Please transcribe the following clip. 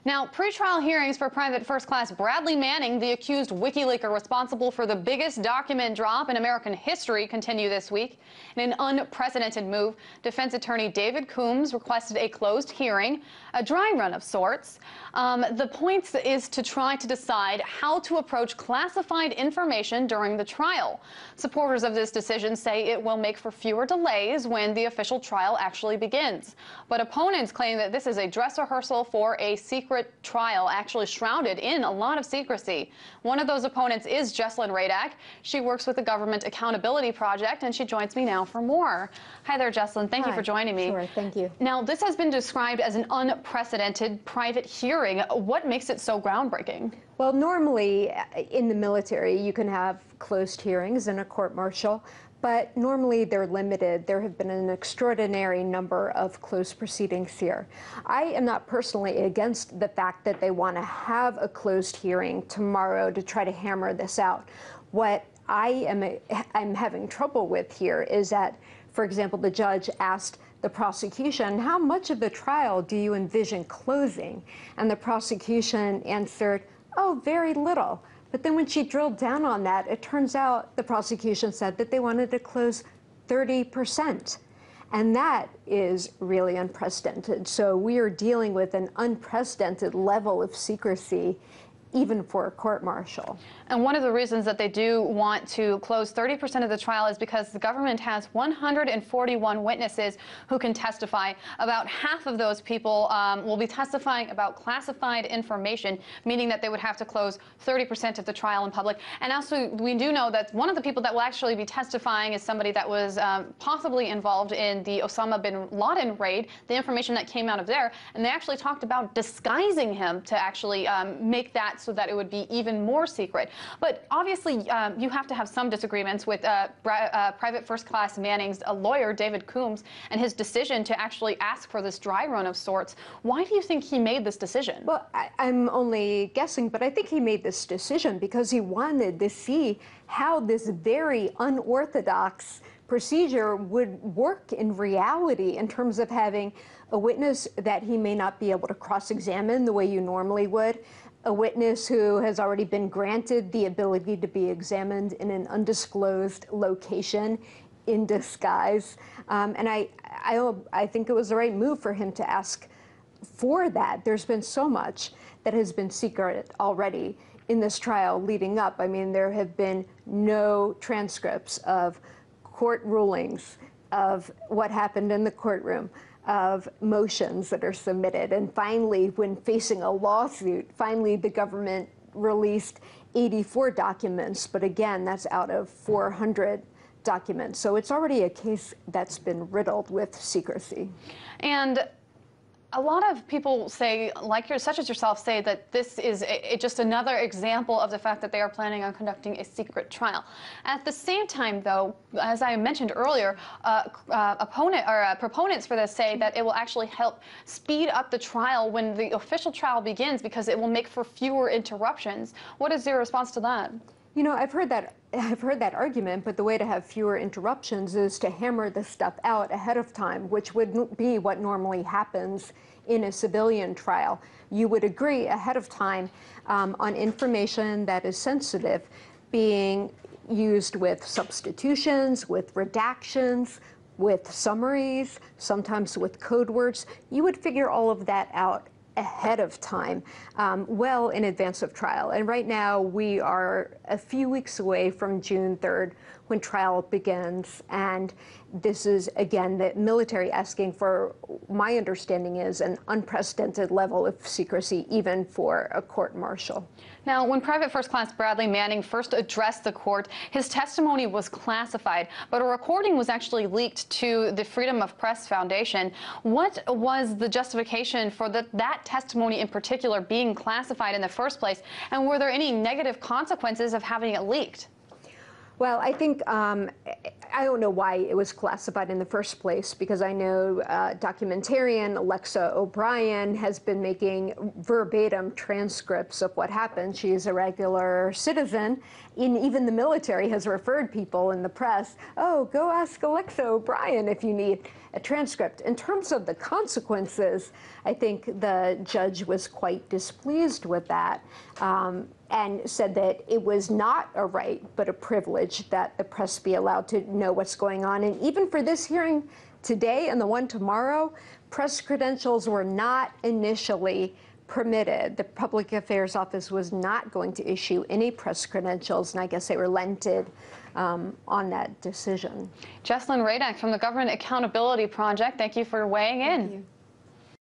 Now, pretrial hearings for Private First Class Bradley Manning, the accused WikiLeaker responsible for the biggest document drop in American history, continue this week. In an unprecedented move, defense attorney David Coombs requested a closed hearing, a dry run of sorts. The point is to try to decide how to approach classified information during the trial. Supporters of this decision say it will make for fewer delays when the official trial actually begins. But opponents claim that this is a dress rehearsal for a secret trial actually shrouded in a lot of secrecy. One of those opponents is Jesslyn Radak. She works with the Government Accountability Project, and she joins me now for more. Hi there, Jesslyn. Thank you for joining me. Sure, thank you. Now, this has been described as an unprecedented private hearing. What makes it so groundbreaking? Well, normally in the military, you can have closed hearings in a court-martial, but normally they're limited. There have been an extraordinary number of closed proceedings here. I am not personally against the fact that they want to have a closed hearing tomorrow to try to hammer this out. What I'm having trouble with here is that, for example, the judge asked the prosecution, how much of the trial do you envision closing? And the prosecution answered, oh, very little. But then when she drilled down on that, it turns out the prosecution said that they wanted to close 30%. And that is really unprecedented. So we are dealing with an unprecedented level of secrecy, even for a court-martial. And one of the reasons that they do want to close 30% of the trial is because the government has 141 witnesses who can testify. About half of those people will be testifying about classified information, meaning that they would have to close 30% of the trial in public. And also, we do know that one of the people that will actually be testifying is somebody that was possibly involved in the Osama bin Laden raid, the information that came out of there. And they actually talked about disguising him to actually make that so that it would be even more secret. But obviously, you have to have some disagreements with Private First Class Manning's lawyer, David Coombs, and his decision to actually ask for this dry run of sorts. Why do you think he made this decision? Well, I'm only guessing, but I think he made this decision because he wanted to see how this very unorthodox procedure would work in reality in terms of having a witness that he may not be able to cross-examine the way you normally would, a witness who has already been granted the ability to be examined in an undisclosed location in disguise. And I think it was the right move for him to ask for that. There's been so much that has been secret already in this trial leading up. I mean, there have been no transcripts of court rulings, of what happened in the courtroom, of motions that are submitted. And finally, when facing a lawsuit, finally the government released 84 documents, but again, that's out of 400 documents. So it's already a case that's been riddled with secrecy. And a lot of people say, such as yourself, say that this is just another example of the fact that they are planning on conducting a secret trial. At the same time, though, as I mentioned earlier, proponents for this say that it will actually help speed up the trial when the official trial begins because it will make for fewer interruptions. What is your response to that? You know, I've heard that argument, but the way to have fewer interruptions is to hammer the stuff out ahead of time, which would be what normally happens in a civilian trial. You would agree ahead of time on information that is sensitive being used with substitutions, with redactions, with summaries, sometimes with code words. You would figure all of that out ahead of time, well in advance of trial. And right now we are a few weeks away from June 3rd when trial begins. And this is, again, the military asking for, my understanding is, an unprecedented level of secrecy, even for a court-martial. Now, when Private First Class Bradley Manning first addressed the court, his testimony was classified, but a recording was actually leaked to the Freedom of Press Foundation. What was the justification for that testimony in particular being classified in the first place, and were there any negative consequences of having it leaked? Well, I think, I don't know why it was classified in the first place, because I know documentarian Alexa O'Brien has been making verbatim transcripts of what happened. She's a regular citizen. Even the military has referred people in the press, oh, go ask Alexa O'Brien if you need a transcript. In terms of the consequences, I think the judge was quite displeased with that. And said that it was not a right but a privilege that the press be allowed to know what's going on. And even for this hearing today and the one tomorrow, press credentials were not initially permitted. The Public Affairs Office was not going to issue any press credentials, and I guess they relented on that decision. Jesslyn Radek from the Government Accountability Project, thank you for weighing in. Thank you.